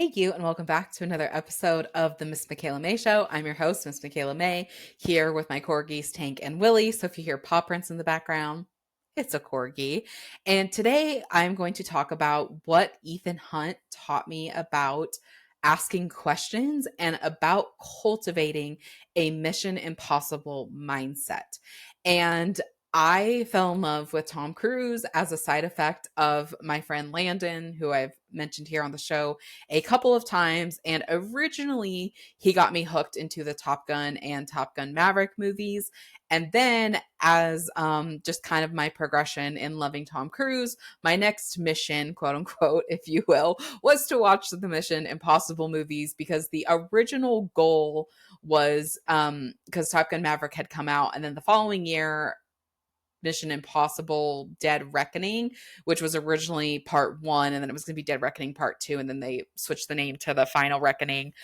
Thank you, and welcome back to another episode of the Miss Michaela Mae Show. I'm your host, Miss Michaela Mae, here with my corgis, Tank and Willie. So if you hear paw prints in the background, it's a corgi. And today I'm going to talk about what Ethan Hunt taught me about asking questions and about cultivating a Mission Impossible mindset. And I fell in love with Tom Cruise as a side effect of my friend Landon, who I've mentioned here on the show a couple of times. And originally, he got me hooked into the Top Gun and Top Gun Maverick movies. And then, as just kind of my progression in loving Tom Cruise, my next mission, quote unquote, if you will, was to watch the Mission Impossible movies because the original goal was because Top Gun Maverick had come out. And then the following year, Mission Impossible Dead Reckoning, which was originally part one, and then it was going to be Dead Reckoning part two, and then they switched the name to the Final Reckoning,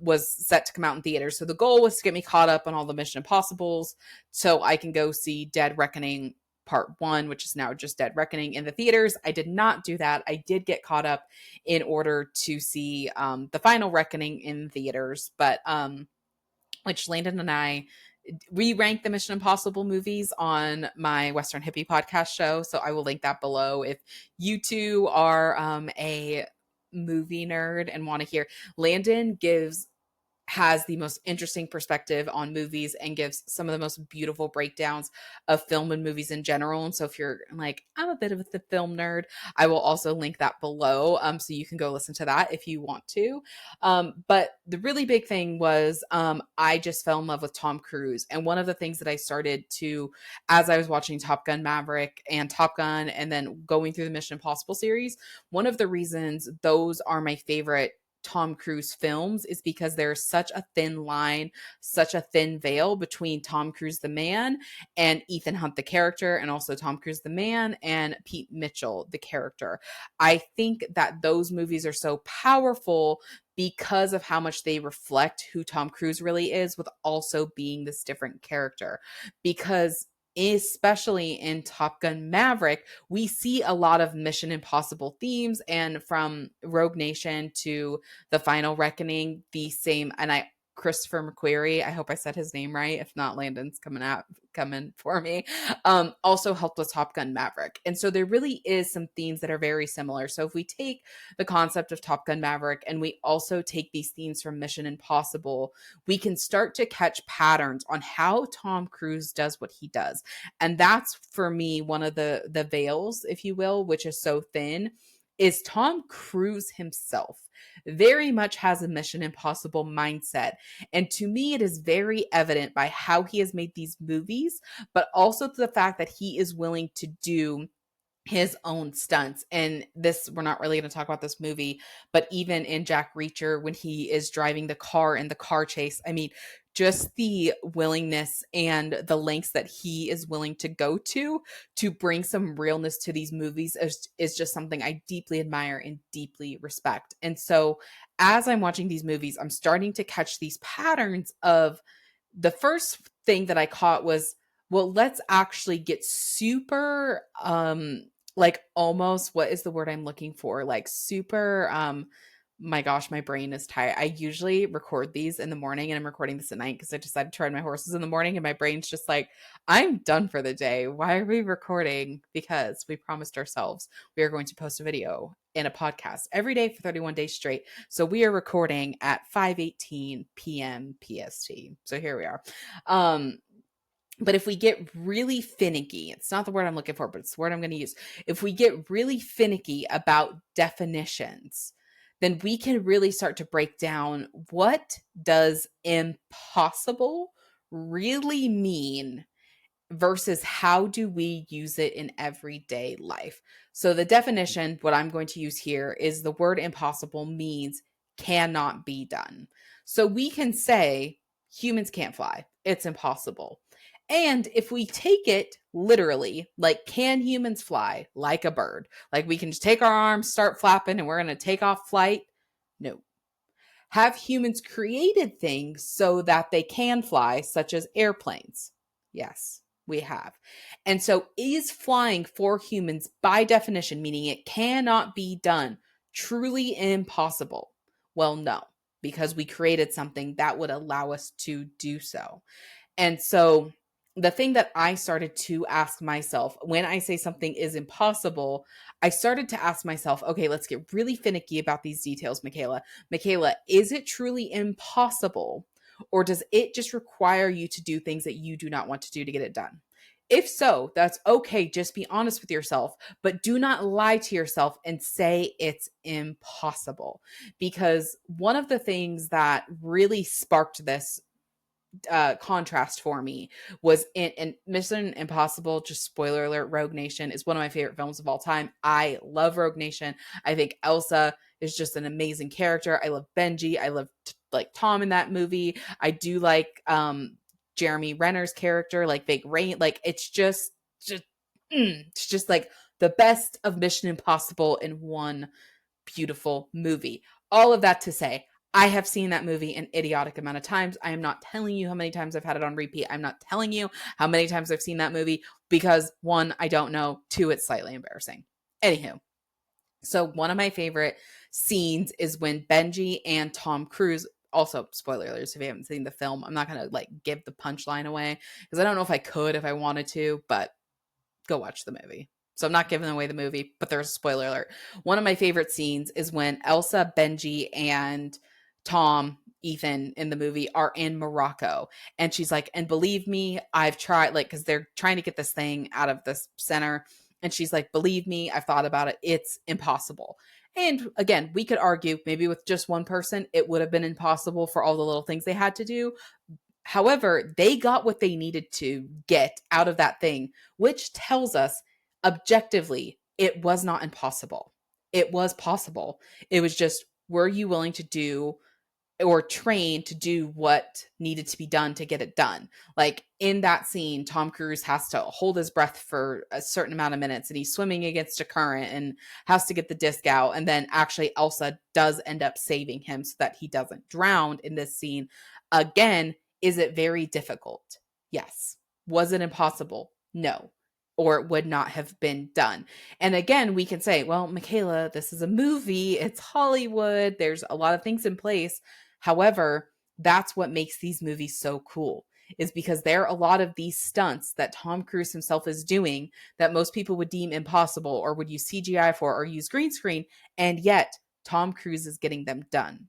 was set to come out in theaters. So the goal was to get me caught up on all the Mission Impossibles so I can go see Dead Reckoning part one, which is now just Dead Reckoning in the theaters. I did not do that. I did get caught up in order to see the Final Reckoning in theaters, but which Landon and I we rank the Mission Impossible movies on my Western Hippie podcast show. So I will link that below if you two are a movie nerd and want to hear. Landon has the most interesting perspective on movies and gives some of the most beautiful breakdowns of film and movies in general. And so if you're like, I'm a bit of a film nerd, I will also link that below. So you can go listen to that if you want to. But the really big thing was I just fell in love with Tom Cruise. And one of the things that I started to, as I was watching Top Gun Maverick and Top Gun, and then going through the Mission Impossible series, one of the reasons those are my favorite Tom Cruise films is because there's such a thin line, such a thin veil between Tom Cruise the man and Ethan Hunt the character, and also Tom Cruise the man and Pete Mitchell the character. I think that those movies are so powerful because of how much they reflect who Tom Cruise really is, with also being this different character. Because especially in Top Gun Maverick, we see a lot of Mission Impossible themes, and from Rogue Nation to the Final Reckoning, the same. And Christopher McQuarrie, I hope I said his name right. If not, Landon's coming for me. Also helped with Top Gun Maverick. And so there really is some themes that are very similar. So if we take the concept of Top Gun Maverick and we also take these themes from Mission Impossible, we can start to catch patterns on how Tom Cruise does what he does. And that's for me one of the veils, if you will, which is so thin, is Tom Cruise himself very much has a Mission Impossible mindset. And to me, it is very evident by how he has made these movies, but also the fact that he is willing to do his own stunts. And this, we're not really going to talk about this movie, but even in Jack Reacher, when he is driving the car in the car chase, I mean, just the willingness and the lengths that he is willing to go to bring some realness to these movies is just something I deeply admire and deeply respect. And so as I'm watching these movies, I'm starting to catch these patterns of, the first thing that I caught was, well, let's actually get super like, almost, what is the word I'm looking for? Like super my gosh, my brain is tired. I usually record these in the morning, and I'm recording this at night because I decided to ride my horses in the morning, and my brain's just like, I'm done for the day. Why are we recording? Because we promised ourselves we are going to post a video and a podcast every day for 31 days straight. So we are recording at 5:18 p.m. PST. So here we are. But if we get really finicky, it's not the word I'm looking for, but it's the word I'm going to use. If we get really finicky about definitions, then we can really start to break down, what does impossible really mean versus how do we use it in everyday life. So the definition, what I'm going to use here, is the word impossible means cannot be done. So we can say humans can't fly. It's impossible. And if we take it literally, like, can humans fly like a bird? Like, we can just take our arms, start flapping, and we're going to take off flight? No. Have humans created things so that they can fly, such as airplanes? Yes, we have. And so is flying for humans, by definition, meaning it cannot be done, truly impossible? Well, no, because we created something that would allow us to do so. And so the thing that I started to ask myself when I say something is impossible, I started to ask myself, okay, let's get really finicky about these details, Michaela. Michaela, is it truly impossible? Or does it just require you to do things that you do not want to do to get it done? If so, that's okay. Just be honest with yourself, but do not lie to yourself and say it's impossible. Because one of the things that really sparked this contrast for me was in Mission Impossible. Just spoiler alert, Rogue Nation is one of my favorite films of all time. I love Rogue Nation. I think Elsa is just an amazing character. I love Benji. I love like Tom in that movie. I do like Jeremy Renner's character, like Big Rain. Like it's just like the best of Mission Impossible in one beautiful movie. All of that to say, I have seen that movie an idiotic amount of times. I am not telling you how many times I've had it on repeat. I'm not telling you how many times I've seen that movie because one, I don't know. Two, it's slightly embarrassing. Anywho, so one of my favorite scenes is when Benji and Tom Cruise, also spoiler alerts if you haven't seen the film, I'm not going to like give the punchline away because I don't know if I could if I wanted to, but go watch the movie. So I'm not giving away the movie, but there's a spoiler alert. One of my favorite scenes is when Elsa, Benji, and Tom, Ethan in the movie are in Morocco. And she's like, and believe me, I've tried, like, because they're trying to get this thing out of this center. And she's like, believe me, I've thought about it. It's impossible. And again, we could argue maybe with just one person, it would have been impossible for all the little things they had to do. However, they got what they needed to get out of that thing, which tells us objectively it was not impossible. It was possible. It was just, were you willing to do or trained to do what needed to be done to get it done? Like in that scene, Tom Cruise has to hold his breath for a certain amount of minutes and he's swimming against a current and has to get the disc out. And then actually Elsa does end up saving him so that he doesn't drown in this scene. Again, is it very difficult? Yes. Was it impossible? No. Or it would not have been done. And again, we can say, well, Michaela, this is a movie. It's Hollywood. There's a lot of things in place. However, that's what makes these movies so cool, is because there are a lot of these stunts that Tom Cruise himself is doing that most people would deem impossible or would use CGI for or use green screen. And yet Tom Cruise is getting them done.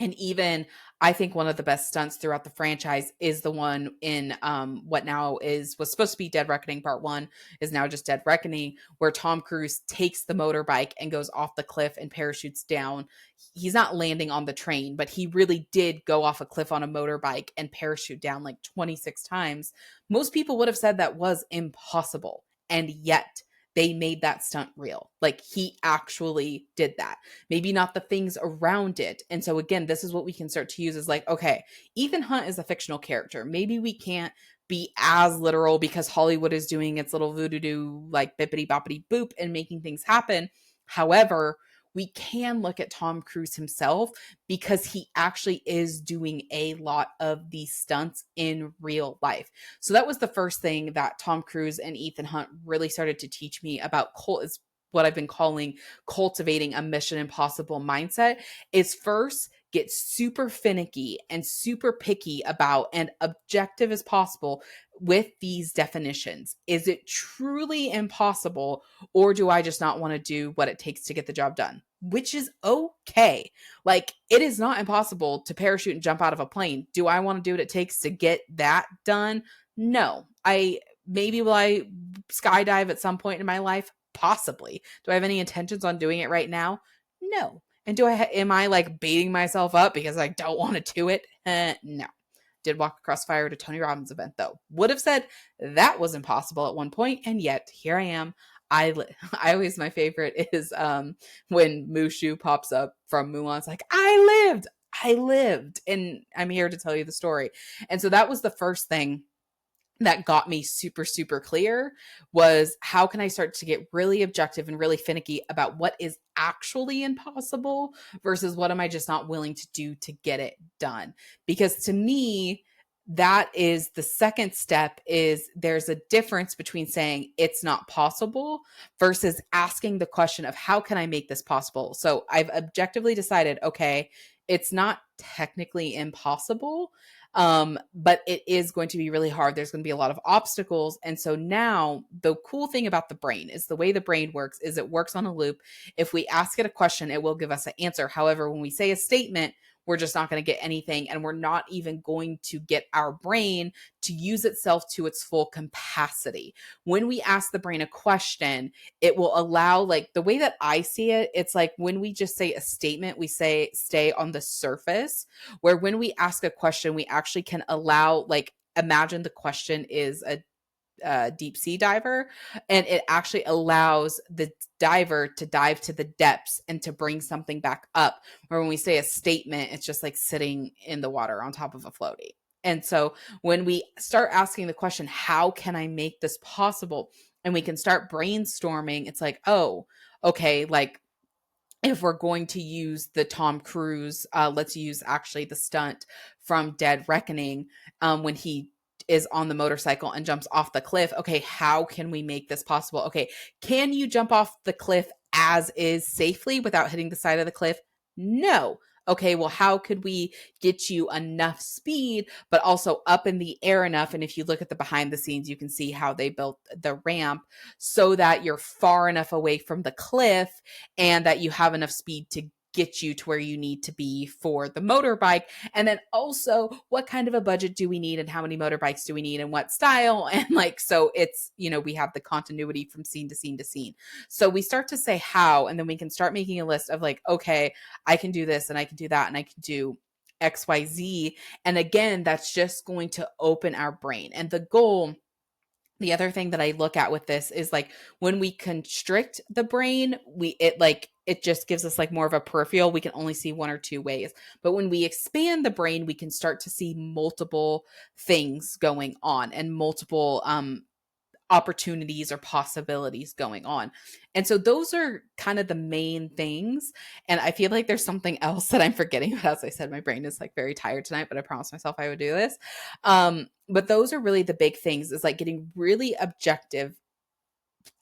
And even I think one of the best stunts throughout the franchise is the one in what now was supposed to be Dead Reckoning Part 1 is now just Dead Reckoning, where Tom Cruise takes the motorbike and goes off the cliff and parachutes down. He's not landing on the train, but he really did go off a cliff on a motorbike and parachute down like 26 times. Most people would have said that was impossible. And yet they made that stunt real. Like he actually did that. Maybe not the things around it. And so again, this is what we can start to use as like, okay, Ethan Hunt is a fictional character. Maybe we can't be as literal because Hollywood is doing its little voodoo like bippity boppity boop and making things happen. However, we can look at Tom Cruise himself because he actually is doing a lot of these stunts in real life. So that was the first thing that Tom Cruise and Ethan Hunt really started to teach me about is what I've been calling cultivating a Mission Impossible mindset, is first get super finicky and super picky about and objective as possible with these definitions. Is it truly impossible, or do I just not want to do what it takes to get the job done? Which is okay. Like, it is not impossible to parachute and jump out of a plane. Do I want to do what it takes to get that done? No. Will I skydive at some point in my life? Possibly. Do I have any intentions on doing it right now? No. And am I like beating myself up because I don't want to do it? No. Did walk across fire at a Tony Robbins event though. Would have said that was impossible at one point, and yet here I am. I always, my favorite is when Mushu pops up from Mulan. It's like, I lived, and I'm here to tell you the story. And so that was the first thing that got me super, super clear, was how can I start to get really objective and really finicky about what is actually impossible versus what am I just not willing to do to get it done? Because to me, that is the second step. Is there's a difference between saying it's not possible versus asking the question of how can I make this possible? So I've objectively decided, okay, it's not technically impossible, but it is going to be really hard. There's going to be a lot of obstacles. And so now the cool thing about the brain is the way the brain works is it works on a loop. If we ask it a question, it will give us an answer. However, when we say a statement, we're just not going to get anything. And we're not even going to get our brain to use itself to its full capacity. When we ask the brain a question, it will allow, like the way that I see it, it's like when we just say a statement, we say stay on the surface, where when we ask a question, we actually can allow, like, imagine the question is a deep sea diver, and it actually allows the diver to dive to the depths and to bring something back up. Where when we say a statement, it's just like sitting in the water on top of a floaty. And so when we start asking the question, how can I make this possible? And we can start brainstorming, it's like, oh, okay, like if we're going to use the Tom Cruise, let's use actually the stunt from Dead Reckoning, when he is on the motorcycle and jumps off the cliff. Okay, how can we make this possible? Okay, can you jump off the cliff as is safely without hitting the side of the cliff? No. Okay, well, how could we get you enough speed, but also up in the air enough? And if you look at the behind the scenes, you can see how they built the ramp so that you're far enough away from the cliff and that you have enough speed to get you to where you need to be for the motorbike. And then also, what kind of a budget do we need and how many motorbikes do we need and what style? And like, so it's, we have the continuity from scene to scene to scene. So we start to say how, and then we can start making a list of like, okay, I can do this and I can do that and I can do XYZ. And again, that's just going to open our brain. And the goal, the other thing that I look at with this is like when we constrict the brain, it just gives us like more of a peripheral. We can only see one or two ways. But when we expand the brain, we can start to see multiple things going on and multiple opportunities or possibilities going on. And so those are kind of the main things. And I feel like there's something else that I'm forgetting. But as I said, my brain is like very tired tonight, but I promised myself I would do this. But those are really the big things, is like getting really objective.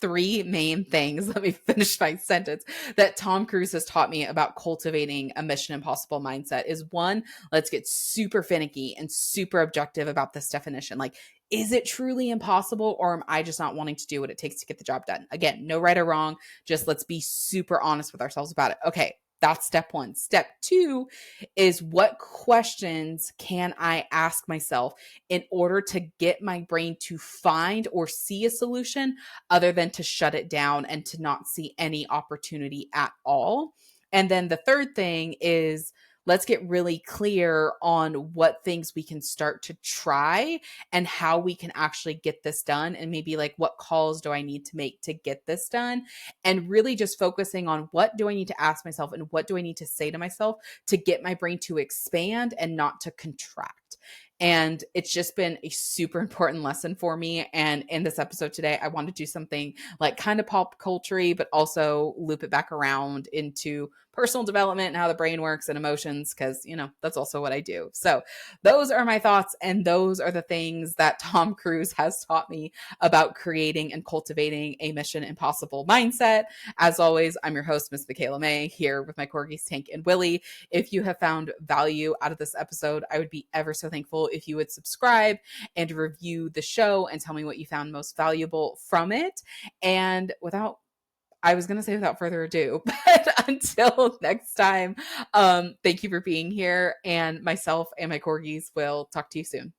Three main things, let me finish my sentence, that Tom Cruise has taught me about cultivating a Mission Impossible mindset is: one, let's get super finicky and super objective about this definition. Like, is it truly impossible, or am I just not wanting to do what it takes to get the job done? Again, no right or wrong, just let's be super honest with ourselves about it. Okay, that's step one. Step two is, what questions can I ask myself in order to get my brain to find or see a solution other than to shut it down and to not see any opportunity at all? And then the third thing is, let's get really clear on what things we can start to try and how we can actually get this done. And maybe like, what calls do I need to make to get this done? And really just focusing on, what do I need to ask myself and what do I need to say to myself to get my brain to expand and not to contract. And it's just been a super important lesson for me. And in this episode today, I want to do something like kind of pop culture-y, but also loop it back around into personal development and how the brain works and emotions, because, that's also what I do. So those are my thoughts. And those are the things that Tom Cruise has taught me about creating and cultivating a Mission Impossible mindset. As always, I'm your host, Miss Michaela Mae, here with my corgis, Tank and Willie. If you have found value out of this episode, I would be ever so thankful if you would subscribe and review the show and tell me what you found most valuable from it. And I was going to say without further ado, but until next time, thank you for being here, and myself and my corgis will talk to you soon.